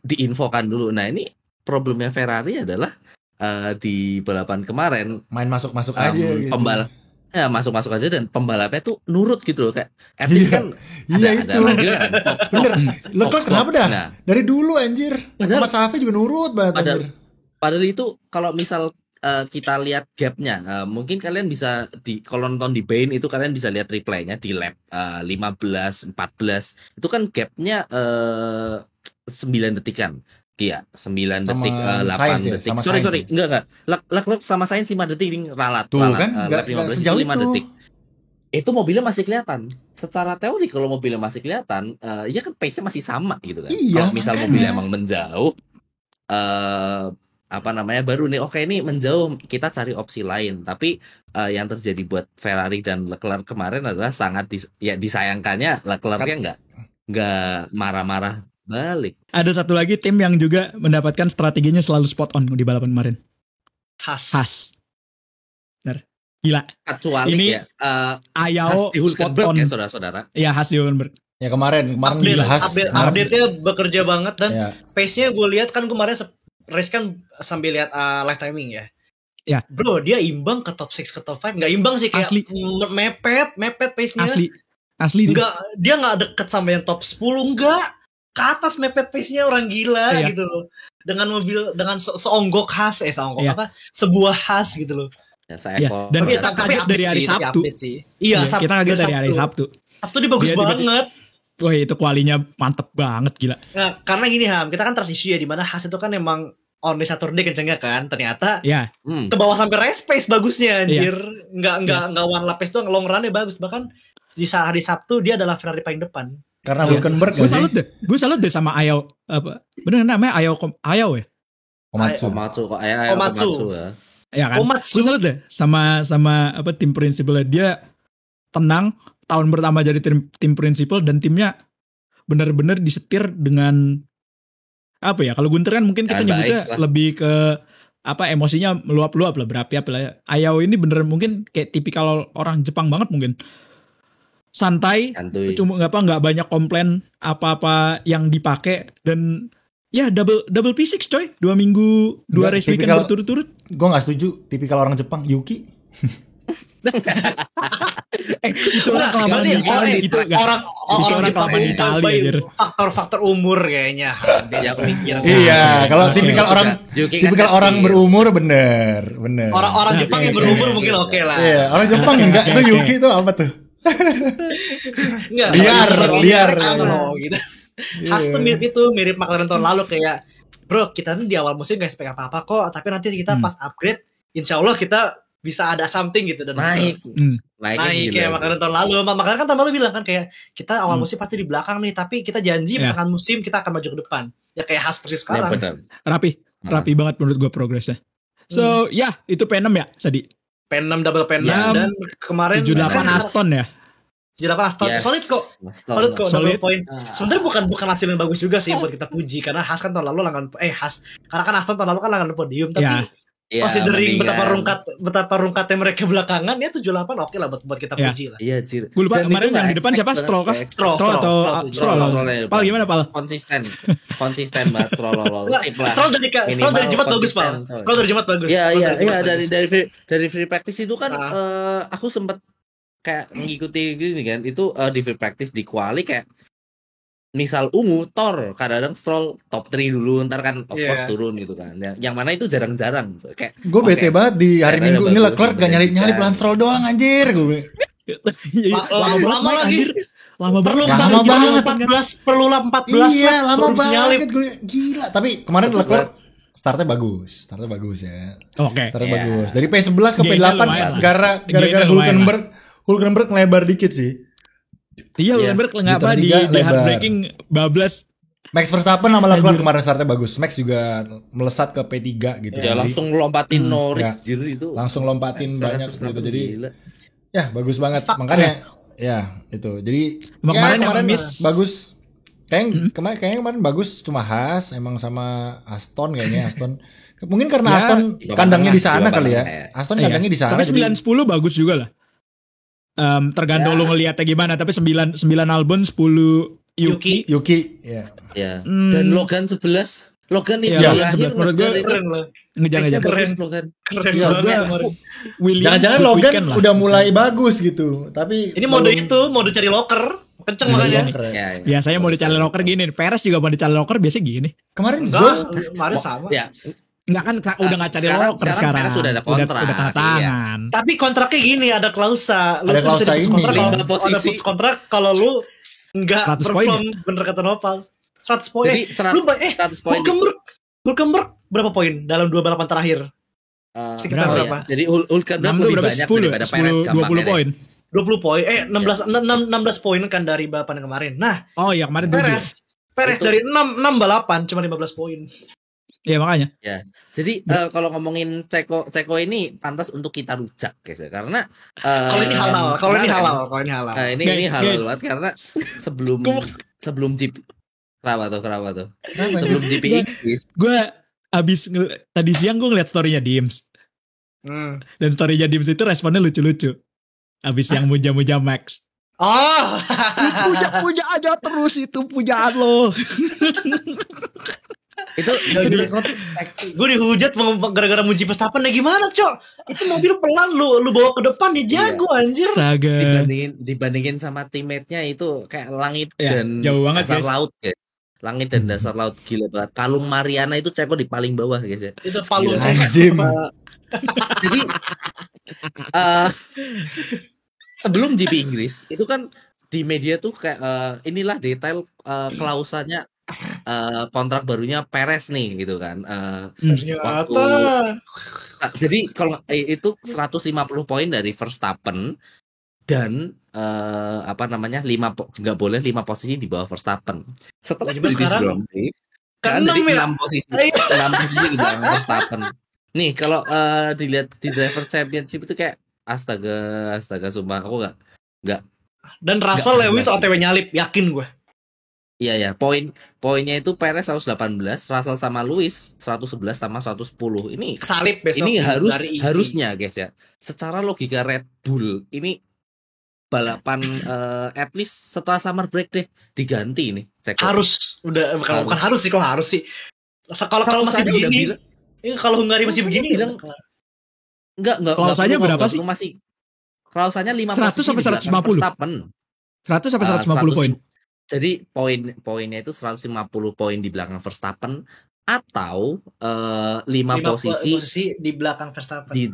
diinfokan dulu. Nah, ini problemnya Ferrari adalah di balapan kemarin Main masuk-masuk aja gitu. pembalap masuk aja dan pembalapnya tuh nurut gitu loh, kayak at least kan ada itu. radio kan. Bener. Leclerc kenapa dah? Nah, Dari dulu anjir. Mas Safi juga nurut banget anjir. Padahal itu kalau misal kita lihat gapnya, mungkin kalian bisa kalau nonton di Bein itu kalian bisa lihat replaynya di lap 15, 14 itu kan gapnya 9 detikan. Iya, 9 detik, 8 detik. Sorry, enggak. Leclerc sama Sainz 5 detik ralat. Tuh kan, lap 15 itu 5 detik. Itu mobilnya masih kelihatan. Secara teori kalau mobilnya masih kelihatan, ya kan pace-nya masih sama gitu kan. Iya, kalau misal mobilnya emang menjauh, baru nih oke ini menjauh, kita cari opsi lain. Tapi yang terjadi buat Ferrari dan Leclerc kemarin adalah sangat disayangkannya Leclerc-nya nggak marah-marah balik. Ada satu lagi tim yang juga mendapatkan strateginya selalu spot on di balapan kemarin. Haas. Benar. Gila. Kecuali ini ya Ayao spot on ya saudara-saudara. Iya, Haas di Hulkenberg. Ya kemarin update-nya bekerja banget dan pace-nya gue lihat kan kemarin race kan sambil lihat live timing ya. Ya. Bro, dia imbang ke top 6 ke top 5. Enggak imbang sih, kayak asli. mepet pace-nya. Asli. Enggak, dia enggak deket sama yang top 10, enggak. Ke atas mepet pace-nya orang gila gitu loh. Dengan mobil dengan seonggok Haas sebuah Haas gitu loh. Ya, saya dan kita kaget dari hari Sabtu. Iya, kita kaget dari hari Sabtu. Sabtu dia bagus banget. Wah, itu kualinya mantep banget, gila. Nah, karena gini Ham, kita kan transisi ya, dimana Haas itu kan emang only Saturday kencengnya kan, ternyata ke bawah sampai race pace bagusnya anjir. Nggak one lap pace doang, long run-nya bagus. Bahkan di hari Sabtu dia adalah Ferrari paling depan. Karena Hulkenberg gue salut deh sama Ayao, bener namanya Ayao ya? Komatsu ya. Ya kan? Gue salut deh sama tim prinsipalnya. Dia tenang, tahun pertama jadi tim prinsipal dan timnya benar-benar disetir dengan apa ya? Kalau Gunter kan mungkin kita nyebutnya lebih ke emosinya meluap-luap lah, berapi-api lah ya. Ayao ini bener mungkin kayak tipikal orang Jepang banget mungkin. Santai, cuma nggak banyak komplain apa-apa yang dipakai dan ya double P6 coy, 2 minggu 2 race weekend berturut-turut. Gue nggak setuju, tipikal orang Jepang Yuki. Itu orang kelamaan di Itali, itu orang Jepang di Itali. Faktor umur kayaknya. Iya, kalau tipikal orang berumur bener. Orang Jepang yang berumur mungkin oke lah. Iya, orang Jepang enggak tuh Yuki itu apa tuh? liar gitu. Haas tuh mirip McLaren tahun lalu, kayak bro kita nih di awal musim gak spek apa-apa kok, tapi nanti kita pas upgrade insya Allah kita bisa ada something gitu dan naik kayak McLaren tahun lalu. McLaren kan tahun lalu bilang kan kayak kita awal musim pasti di belakang nih, tapi kita janji pertengahan musim kita akan maju ke depan. Ya kayak Haas persis sekarang. Rapi banget menurut gue progresnya. So itu P6 ya tadi. P6 double P6 dan kemarin 78 Aston ya. 78 Aston Yes. solid kok. Solid kok, Solid. 60 poin. Sebenarnya bukan hasil yang bagus juga sih buat kita puji karena Haas kan tahun lalu karena kan Aston tahun lalu kan langganan podium tapi Ya. considering mendingan. betapa rungkatnya mereka belakangan ya 78 oke lah buat kita Ya. puji lah. Iya, Jir. Gue lupa Dan kemarin itu yang di depan nggak siapa? expect Stroll kah? banget. Stroll Stroll atau Stroll. Stroll? Pal gimana Pal? Konsisten banget Stroll. Sip lah. Stroll dari Minimal Jumat bagus, Pak. konsisten, coy. Stroll dari Jumat bagus. Iya, Stroll dari Jumat bagus. dari free practice itu kan Nah. aku sempet kayak mengikuti gini kan, itu di free practice di quali kayak misal ungu Thor kadang-kadang Stroll top 3 dulu, ntar kan of Iya. course turun gitu kan. Yang mana itu jarang-jarang kayak Gue bete oke, banget di hari Karena Minggu udah ini bagus, Leclerc gak udah nyalip-nyalip bisa. Lance Stroll doang anjir gue. Lama lagi. Lama Perlu banget. Lama banget. 14 14 Iya, lama baru bisa nyalip. banget gue. Gila, tapi kemarin Cepet Leclerc startnya bagus ya. Oke. Startnya Iya. bagus. Dari P11 ke Gainnya P8 lumayan lah. gara-gara Gainnya lumayan Hulkenberg ngelebar dikit sih. Iya, Iya. Hulkenberg nggak Di apa turn di tiga lebar. heartbreaking bablas. Max Verstappen sama Leclerc Anjir. kemarin startnya bagus. Max juga melesat ke P3 gitu. ya Jadi langsung lompatin Norris ya. jir itu. langsung lompatin banyak Verstappen gitu. Jadi gila. ya bagus banget. Makanya ya itu. Jadi Kemarin yang kemarin miss. bagus. Kayaknya kemarin bagus cuma Haas emang sama Aston kayaknya Aston. Mungkin karena Ya, Aston di kandangnya di bawah sana tengah, kali di ya. bawah tengah. Aston Iya. kandangnya di sana. Tapi jadi- 9-10 bagus juga lah. Tergantung lu ngeliatnya gimana. Tapi 9 Albon, 10 Yuki. Yuki ya. Ya. Hmm. Dan Logan 11. Logan itu Iya, di Logan akhir 11. Menurut ngejar gue itu. Keren lah. Ngejar-ngejar. Bagus, Keren. Logan. Keren Iya, banget gua- kemarin. Williams Jangan-jangan good Logan weekend lah. udah mulai bagus gitu. Tapi Ini mode cari locker. Kenceng Belum makanya. keren. Ya, ya. Biasanya mau dicari locker gini. Perez juga mau dicari locker biasanya gini. Kemarin Enggak, Zhou kemarin sama. Ya, Enggak kan udah nggak cari sekarang- locker sekarang sekarang. Perez udah ada kontrak, Udah tanda tangan. Tapi kontraknya gini, ada klausa. Lu Ada tuh klausa bisa dapat ini. kontrak kalau Lima posisi. ada putus kontrak kalau lu enggak 100 poin perform bener kata Nopal. 100 poin. Jadi 100 poin. Hulkenberg berapa poin dalam 2 balapan terakhir? Sekitar berapa? berapa? Jadi Hulkenberg 6 lebih berapa? banyak 10, daripada Perez 20 poin. 20 poin. 16 poin kan dari balapan yang kemarin. Nah, Oh iya kemarin 7. Perez Itu- dari 6 balapan cuma 15 poin. Iya makanya. Jadi kalau ngomongin Ceko ini pantas untuk kita rujak guys ya. Karena Kalau ini halal, kalau ini halal. Nah, ini Guys, halal guys. banget karena sebelum GP kenapa tuh? Kenapa ini? Sebelum GP Inggris Gue abis tadi siang gue ngeliat storynya Dims. Dan storynya Dims itu responnya lucu-lucu. Abis yang muja-muja Max. Oh. Puja aja terus itu pujaan lo. itu Ceko tuh Gue dihujat gara-gara muji Verstappen ya gimana, Cok? Itu mobil pelan lu bawa ke depan dia jago anjir. Astaga. dibandingin sama teammate-nya itu kayak langit Ya, dan jauh banget, dasar guys. laut guys. Langit dan dasar laut gila banget. Kalung Mariana itu Ceko di paling bawah guys ya. Itu palu Gila. Cek. Anjim. Jadi sebelum GP Inggris itu kan di media tuh kayak inilah detail klausanya kontrak barunya Perez nih gitu kan. Ternyata. Jadi kalau itu 150 poin dari Verstappen dan nggak boleh 5 posisi di bawah Verstappen. Setelah Jadi British sekarang Grand Prix kan keenam jadi ya? 6 posisi di belakang Verstappen. Nih kalau dilihat di driver championship itu kayak astaga sumpah aku nggak Dan Russell Nggak, Lewis nggak. OTW nyalip, yakin gue. iya poinnya itu Perez 118, Russell sama Lewis 111 sama 110. Ini Kesalip besok. ini dari easy. harusnya guys ya. Secara logika Red Bull ini balapan at least setelah summer break deh diganti ini. Ceko. harus bukan harus sih, kalau harus sih. Kalau masih Klausanya udah begini, bilang- kalau Hungari masih Klausanya begini bilang- Enggak Klausanya perlu, berapa nggak sih? perlu masih. Klausanya 5 100 sampai 150. Verstappen. 100 sampai 150 poin. Jadi poinnya itu 150 poin di belakang Verstappen atau 5 posisi di belakang Verstappen. di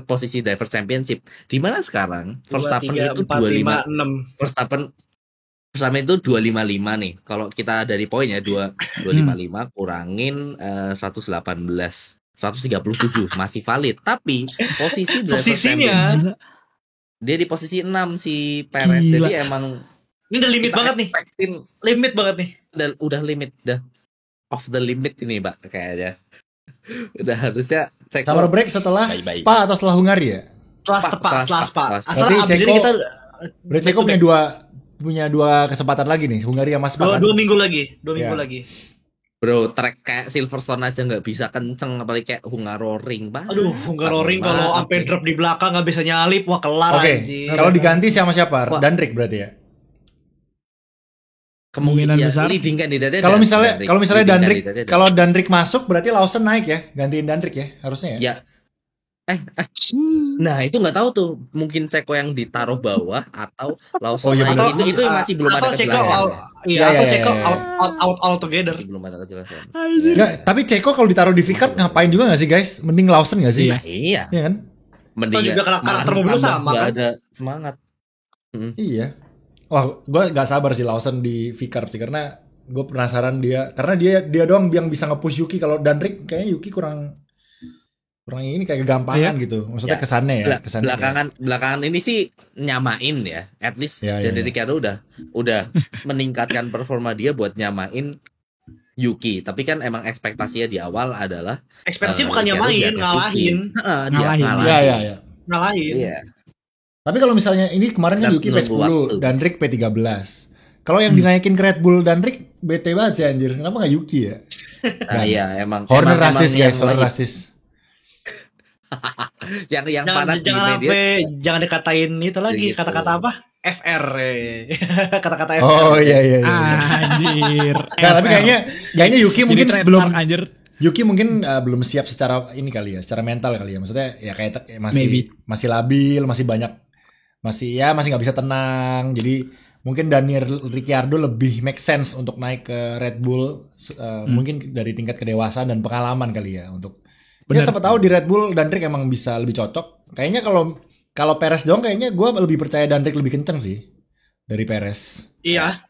posisi driver championship. Di mana sekarang Verstappen 2, 3, itu 4, 5, 6. Verstappen itu 255 nih. Kalau kita dari poinnya 255 kurangin 137 masih valid. Tapi posisi driver Posisinya championship dia di posisi 6 si Perez. Gila. Jadi emang ini udah limit kita banget nih. expectin Limit banget nih. udah limit off the limit ini Mbak kayaknya. Udah harusnya Summer break setelah Bye-bye. Spa atau setelah Hungari ya? Setelah Spa. setelah Spa. Asal Berarti abis ini Ceko kita Berarti Ceko punya dua kesempatan lagi nih, Hungaria sama Spa. Dua minggu lagi. Iya. Bro, track kayak Silverstone aja nggak bisa kenceng, apalagi kayak Hungaroring banget. Aduh, Hungaroring kalau sampai drop di belakang nggak bisa nyalip, wah kelar Oke, anjing. kalau diganti sama siapa? Dandrik berarti ya. Kemungkinan ya, besar. leading kandidatnya Kalau misalnya Dandrik, kalau Dandrik masuk berarti Lawson naik ya, gantiin Dandrik ya, harusnya ya. ya. Nah itu nggak tahu tuh, mungkin Ceko yang ditaruh bawah atau Lawson Oh, iya naik. benar. Itu masih belum ada kejelasan. Iya, atau Ceko out together. Masih belum ada kejelasan. Enggak, tapi Ceko kalau ditaruh di V-Cup ngapain juga gak sih guys? Mending Lawson gak sih? Iya. Iya. Iya kan? Mending juga karakter mobil sama nggak kan? ada semangat. Iya. Wah, gue gak sabar sih Lawson di V-Cup sih, karena gue penasaran karena dia doang yang bisa nge-push Yuki. Kalau Dandrik kayaknya Yuki kurang ini kayak kegampangan gitu. Maksudnya Ya, kesannya ya. Belakangan ini sih nyamain ya. At least jadi Ricciardo udah meningkatkan performa dia buat nyamain Yuki. Tapi kan emang ekspektasinya di awal adalah Ekspektasi bukan nyamain, ngalahin. Iya. Ngalahin. Iya. Tapi kalau misalnya ini kemarin kan Dan Yuki nunggu P10, waktu. Dandrik P13. Kalau yang dinaikin ke Red Bull Dandrik bete banget sih anjir. Kenapa gak Yuki ya? Iya emang. Horner emang rasis guys, yang Horner lagi- rasis. yang panas di jangan media. jangan dikatain itu lagi, Gitu. kata-kata apa? FR. Kata-kata FR. Oh iya. Anjir. Nah, tapi kayaknya Yuki mungkin Jadi belum trademark, anjir. Yuki mungkin belum siap secara ini kali ya, secara mental kali ya. Maksudnya ya kayak Maybe. masih labil, masih banyak masih nggak bisa tenang. Jadi mungkin Daniel Ricciardo lebih make sense untuk naik ke Red Bull mungkin dari tingkat kedewasaan dan pengalaman kali ya untuk ya siapa tahu di Red Bull Dandrik emang bisa lebih cocok. Kayaknya kalau Perez dong kayaknya gue lebih percaya Dandrik lebih kenceng sih dari Perez. Iya.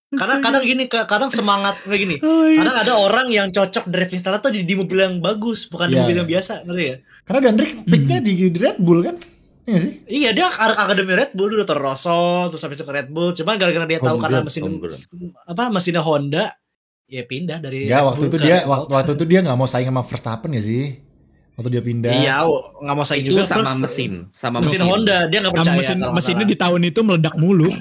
Karena kadang gini, kadang semangat kayak gini. Kadang ada orang yang cocok driving style tuh di mobil yang bagus, bukan di Iya. mobil yang biasa, ngerti ya? Karena Dandrik picknya di Red Bull kan? Iya sih. Iya, dia akademi Red Bull dulu Toro Rosso, terus habis itu ke Red Bull. Cuman gara-gara dia tahu karena mesinnya Honda, ya pindah dari Ya Red waktu Bull itu ke dia Red Bull. waktu itu dia nggak mau saing sama Verstappen ya sih. Waktu dia pindah. Iya, nggak mau saing Itu juga. sama Terus mesin, mesin Honda dia nggak percaya. Mesinnya di tahun itu meledak mulu.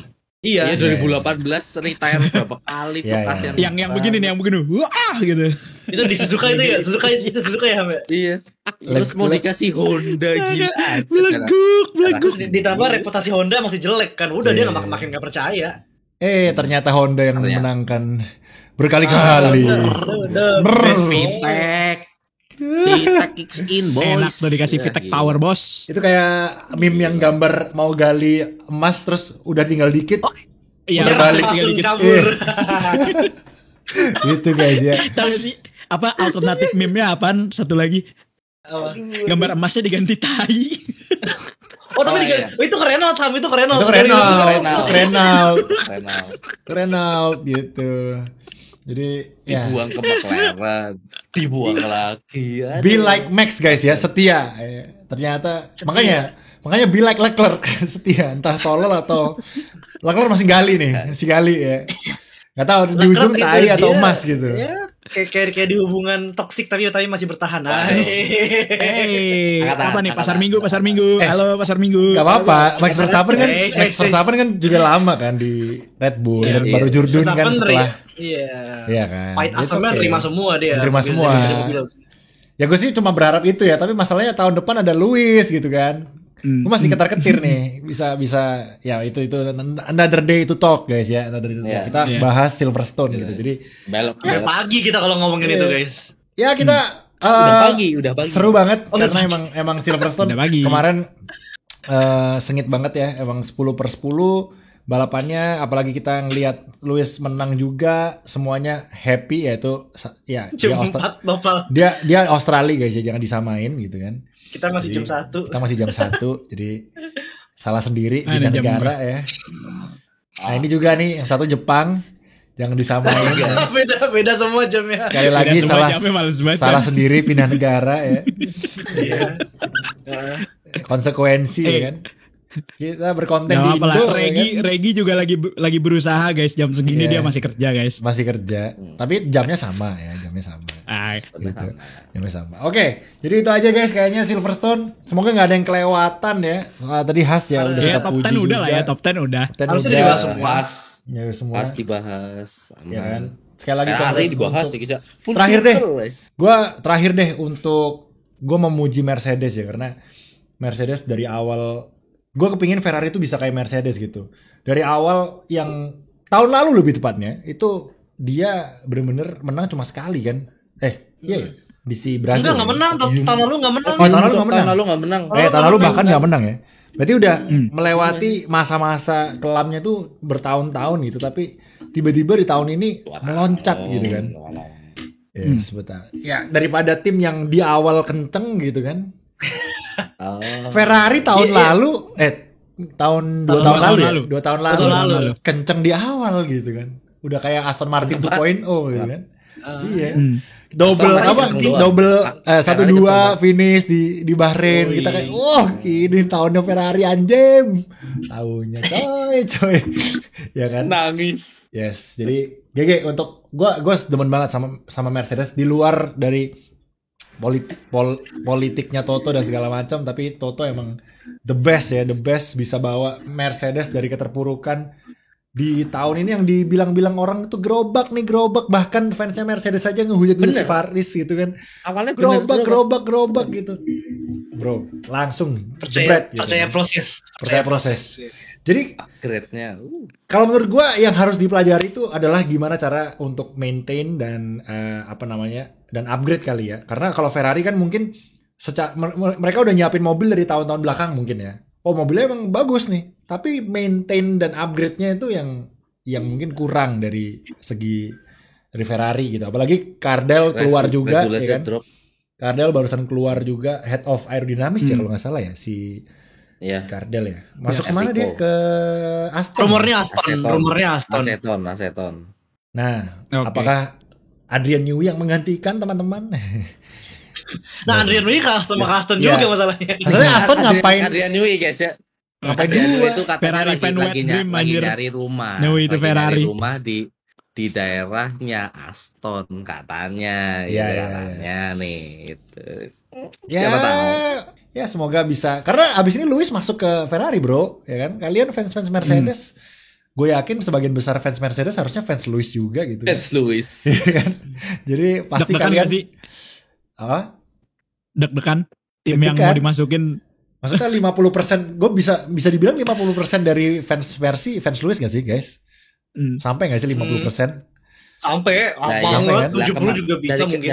Iya. Iya 2018 retire berapa kali Iya, cok iya. kasihan. Yang begini nih, yang begini. Wah gitu. Itu di Suzuka itu ya, Suzuka ya, Mbak. Iya. Terus mau dikasih Honda gila aja. Beleguk. Terus ditambah reputasi Honda masih jelek kan. Udah Iya, dia iya. makin nggak percaya. Ternyata Honda yang memenangkan berkali-kali. Best Vitek. Vitek kicks in boys. Enak tuh dikasih Ya, Vitek gila. Power bos. Itu kayak meme yang gambar mau gali emas terus udah tinggal dikit. Iya, Udah langsung balik. tinggal langsung dikit. kabur. Gitu guys ya. Tahu gak sih apa alternatif meme-nya apaan? Satu lagi Apa? gambar emasnya diganti tai. Oh tapi Oh, iya. itu keren Ham, itu keren Itu Keren. Renault gitu. Jadi ya. Dibuang ke McLaren, dibuang lagi. Aduh. Be like Max guys ya, setia. Ternyata makanya be like Leclerc, setia. Entah tolol atau Leclerc masih gali ya. Gak tahu di ujung Leclerc tai itu atau dia, emas gitu. Ya, kayak di hubungan toksik tapi masih bertahan. Hey, Angkatan, apa nih angkatan. pasar minggu. Halo pasar minggu. Gak apa-apa, Max Verstappen Eh, kan juga lama kan di Red Bull dan Iya. baru Jurdun kan Verstappen setelah. Iya kan. Pahit It's asamnya okay. terima semua dia. Terima semua. Ya gue sih cuma berharap itu ya, tapi masalahnya tahun depan ada Lewis gitu kan. Gue masih ketar-ketir nih, bisa ya itu another day to talk guys ya, another day to talk. Iya. Kita Iya. bahas Silverstone gitu. Jadi Belok. Ya pagi kita kalau ngomongin itu guys. ya kita Udah pagi. seru banget karena emang Silverstone Udah pagi. kemarin sengit banget ya, emang 10/10 balapannya, apalagi kita ngelihat Lewis menang juga, semuanya happy yaitu ya Jam 4 Bapak. dia Australia guys ya, jangan disamain gitu kan. Kita masih Jadi, jam 1. Kita masih jam 1, jadi salah sendiri Ada pindah jam negara ya. Nah ini juga nih yang satu Jepang, jangan disamain. ya. Beda semua jamnya. Sekali lagi Beda semua jamnya, males banget, salah kan? sendiri pindah negara ya. Iya. Konsekuensi ya kan. Kita berkonten Gak di apa-apa lah. Indo ya kan. Regi juga lagi berusaha guys. Jam segini Iya. dia masih kerja guys. Masih kerja, tapi jamnya sama ya, jamnya sama. Bener Gitu. sama. Jamnya sama. Oke, jadi itu aja guys kayaknya Silverstone. Semoga nggak ada yang kelewatan ya. Tadi khas ya udah Ya kita top puji 10 udah juga. lah ya, top 10 udah. Top 10 Harusnya udah. dibahas semua. Pas, Ya semua. pas dibahas. Ya kan. Aman. Sekali lagi Ferrari congrats dibahas untuk- ya guys. Full Terakhir deh. circle, guys. Terakhir deh untuk gue memuji Mercedes ya, karena Mercedes dari awal gue kepingin Ferrari itu bisa kayak Mercedes gitu. Dari awal yang tahun lalu lebih tepatnya itu dia bener-bener menang cuma sekali kan? Iya ya? Di si Brazil. Enggak menang, tahun lalu enggak menang. Oh, tahun lalu nggak menang. Tahun lalu nggak menang. Tahun lalu bahkan nggak menang ya. Berarti udah melewati masa-masa kelamnya tuh bertahun-tahun gitu, tapi tiba-tiba di tahun ini meloncat gitu kan. Ya, sebentar. Ya, daripada tim yang di awal kenceng gitu kan. Oh. Ferrari tahun lalu tahun 2 tahun lalu ya? 2 tahun lalu. Tahun lalu. Kenceng di awal gitu kan. Udah kayak Aston Martin 2.0 gitu kan. Iya. Double Aston Martin apa? kenceng doang. Double Ferrari 1-2 finish di Bahrain. Kita kayak, ini tahunnya Ferrari anjem. Tahunnya coy. Ya kan? Nangis. Yes. Jadi GG untuk gua demen banget sama Mercedes di luar dari politiknya Toto dan segala macam, tapi Toto emang the best bisa bawa Mercedes dari keterpurukan di tahun ini yang dibilang-bilang orang itu gerobak bahkan fansnya Mercedes aja ngehujat si Faris gitu kan, Awalnya gerobak gitu bro, langsung jebret gitu. Percaya proses. Jadi grade-nya. kalau menurut gua yang harus dipelajari itu adalah gimana cara untuk maintain dan dan upgrade kali ya. Karena kalau Ferrari kan mungkin mereka udah nyiapin mobil dari tahun-tahun belakang mungkin ya. Oh, mobilnya emang bagus nih, tapi maintain dan upgrade-nya itu yang mungkin kurang dari segi dari Ferrari gitu. Apalagi Cardell keluar juga ya kan. Cardell barusan keluar juga, head of aerodynamics ya kalau nggak salah ya si Cardell ya. Masuk kemana dia? Ke Aston. Rumornya Aston. Aceton. Nah, Oke. apakah Adrian Newey yang menggantikan teman-teman? Nah, Adrian Newey sama Aston Iya. juga masalahnya. Maksudnya Aston ngapain? Adrian Newey guys ya. Ngapain Adrian Newey dua? itu katanya Ferrari fan wet dream, lagi anjir. nyari rumah. Newey itu Lagi Ferrari. nyari rumah di daerahnya Aston katanya. Iya, iya, katanya nih itu. Ya, Siapa tahu. ya semoga bisa. Karena abis ini Lewis masuk ke Ferrari bro, ya kan? Kalian fans Mercedes, gue yakin sebagian besar fans Mercedes harusnya fans Lewis juga gitu. Vince Lewis. Iya kan? Jadi pasti Deg-degan kalian gak sih? apa? Deg-degan tim yang Deg-degan. mau dimasukin. Maksudnya 50%, gue bisa dibilang 50% dari fans Lewis gak sih guys? Sampai gak sih 50%? Sampai iya, banget 70 juga bisa mungkin.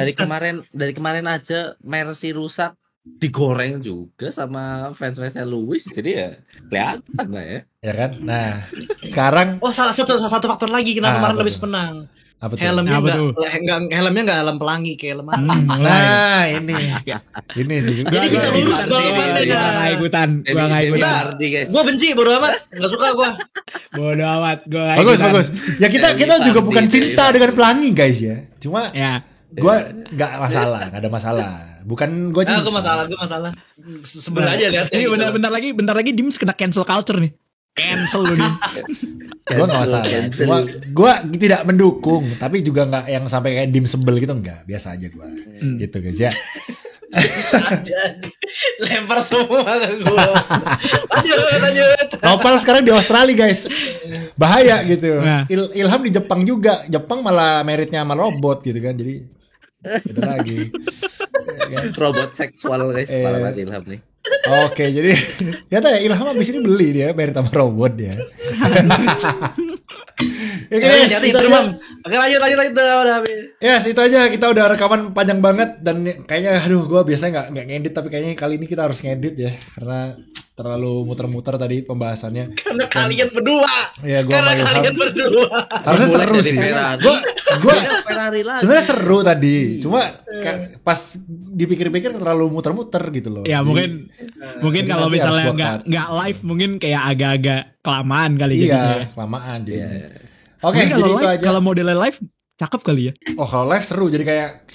Dari kemarin aja Mercy rusak digoreng juga sama fans-fansnya Lewis, jadi ya kelihatan lah ya. Ya kan? Nah, sekarang Oh, salah satu faktor lagi kenapa kemarin apa Lewis tuh? menang. apa tuh? Helmnya Apa tuh? enggak helm pelangi kayak helm. Nah, ini sih. Jadi bisa lurus balapannya. Gua gak ikutan. Hardy guys. Gua benci bodo amat, enggak suka gua. Bodo amat. Gua gak Bagus, ikutan. bagus. Ya kita juga Hardy, bukan cinta Hardy. dengan pelangi guys ya. Cuma Ya. gue nggak masalah, nggak ada masalah. Bukan gue cinta. Gua masalah. Sebel aja lihat. Ini bentar lagi Dims kena cancel culture nih. Cancel lu Dim. Gue nggak masalah. Cancel. Cuma gue tidak mendukung, tapi juga nggak yang sampai kayak dim sebel gitu, nggak. Biasa aja gue. Gitu guys ya. Lempar semua ke gua. Lanjut. Nopal sekarang di Australia guys. Bahaya gitu. Nah. Ilham di Jepang juga. Jepang malah meritnya sama robot gitu kan. Jadi beda lagi. Robot seksual guys, parah banget Ilham nih. Oke, jadi ternyata ya Ilham abis ini beli dia merit sama robot dia. Ya guys, itu aja. Oke, lanjut udah habis. Yes, itu aja, kita udah rekaman panjang banget dan kayaknya aduh gue biasanya nggak ngedit, tapi kayaknya kali ini kita harus ngedit ya karena terlalu muter-muter tadi pembahasannya. Karena kalian berdua. Ya gue sama Ilham Kalian berdua. harusnya Mulai seru dari sih. Ferrari. Gue Ferrari lagi. sebenarnya seru tadi, cuma pas dipikir-pikir terlalu muter-muter gitu loh. Ya Jadi, mungkin kalau nanti harus misalnya gua cut. nggak live mungkin kayak agak-agak kelamaan kali jadinya. iya Ya. kelamaan jadinya. Iya. Oke, Mungkin jadi kalau itu live, aja. kalau modelnya live Cakep kali ya. Oh kalau live seru jadi kayak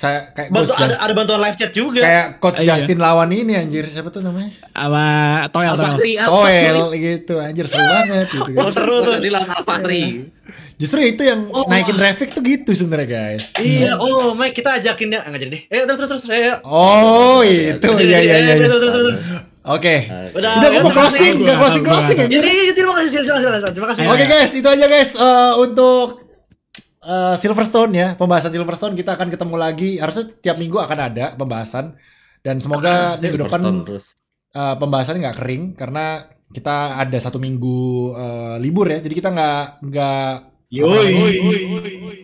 Coach Ada bantuan live chat juga. kayak Coach Iya. Justin lawan ini anjir siapa tuh namanya? Sama Toel. Toel gitu anjir seru banget gitu kan. Oh, seru tuh. Jadi lawan Alfahri. Justru itu yang naikin traffic tuh gitu sebenarnya guys. Iya, Mike kita ajakin dia enggak jadi deh. Terus. Ayo. Oh itu iya. Terus. Oke. Udah Mau closing, nggak closing anjir. Jadi terima kasih silakan. Terima kasih. Oke guys, itu aja guys untuk Silverstone ya, pembahasan Silverstone kita akan ketemu lagi. Harusnya tiap minggu akan ada pembahasan dan semoga minggu depan pembahasannya nggak kering karena kita ada 1 minggu libur ya. Jadi kita nggak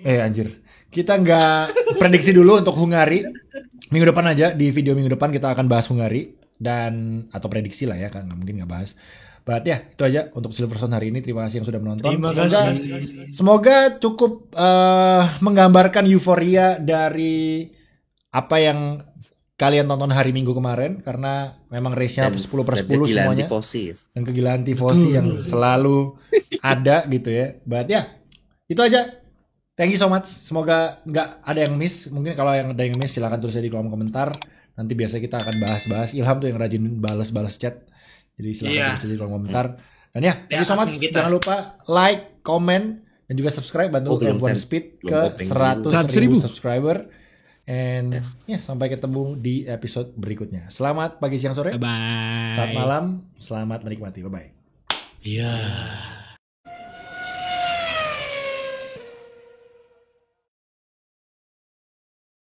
anjir. Kita nggak prediksi dulu untuk Hungari. Minggu depan aja di video minggu depan kita akan bahas Hungari dan atau prediksi lah ya kan nggak mungkin nggak bahas. Berarti ya itu aja untuk Silverstone hari ini. Terima kasih yang sudah menonton. Semoga cukup menggambarkan euforia dari apa yang kalian tonton hari Minggu kemarin karena memang race-nya 10/10 semuanya. Dan kegilaan tifosi yang selalu ada gitu ya. Berarti ya itu aja. Thank you so much. Semoga nggak ada yang miss. Mungkin kalau yang ada yang miss silakan tulis aja di kolom komentar. Nanti biasa kita akan bahas-bahas. Ilham tuh yang rajin balas chat. Jadi silahkan tulis di kolom komentar. Dan ya, thank you so much. Jangan lupa like, comment, dan juga subscribe. Bantu F1 Speed ke 100.000 subscriber. And ya, sampai ketemu di episode berikutnya. Selamat pagi, siang, sore. Bye. Selamat malam. Selamat menikmati. Bye-bye. Iya.